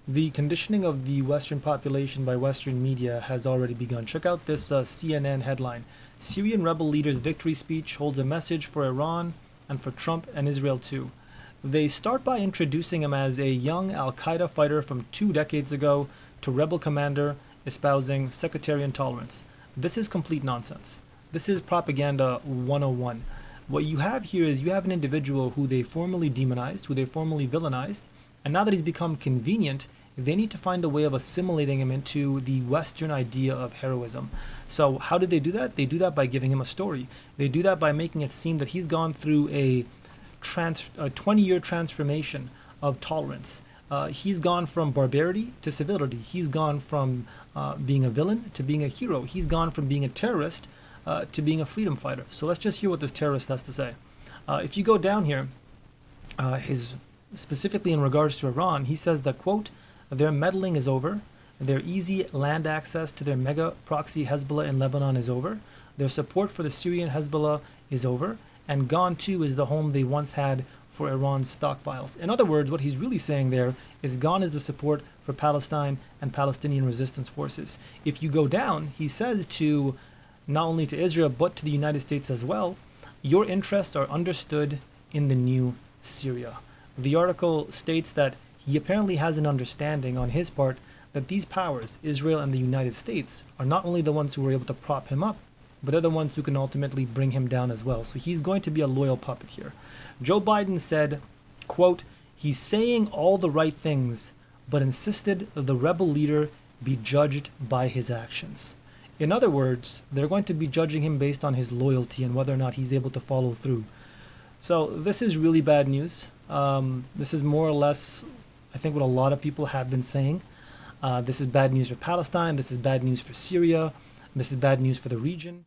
The conditioning of the Western population by Western media has already begun. Check out this CNN headline. Syrian rebel leader's victory speech holds a message for Iran and for Trump and Israel too. They start by introducing him as a young Al-Qaeda fighter from 2 decades ago to rebel commander espousing sectarian tolerance. This is complete nonsense. This is propaganda 101. What you have here is you have an individual who they formerly demonized, who they formerly villainized, and now that he's become convenient, they need to find a way of assimilating him into the Western idea of heroism. So how did they do that? They do that by giving him a story. They do that by making it seem that he's gone through a 20-year transformation of tolerance. He's gone from barbarity to civility. He's gone from being a villain to being a hero. He's gone from being a terrorist to being a freedom fighter. So let's just hear what this terrorist has to say. If you go down here, specifically in regards to Iran, he says that, quote, their meddling is over. Their easy land access to their mega proxy Hezbollah in Lebanon is over. Their support for the Syrian Hezbollah is over. And gone too is the home they once had for Iran's stockpiles. In other words, what he's really saying there is gone is the support for Palestine and Palestinian resistance forces. If you go down, he says to not only to Israel but to the United States as well, your interests are understood in the new Syria. The article states that he apparently has an understanding on his part that these powers, Israel and the United States, are not only the ones who were able to prop him up, but they're the ones who can ultimately bring him down as well. So he's going to be a loyal puppet here. Joe Biden said, quote, he's saying all the right things, but insisted the rebel leader be judged by his actions. In other words, they're going to be judging him based on his loyalty and whether or not he's able to follow through. So this is really bad news. This is more or less, I think, what a lot of people have been saying. This is bad news for Palestine. This is bad news for Syria. This is bad news for the region.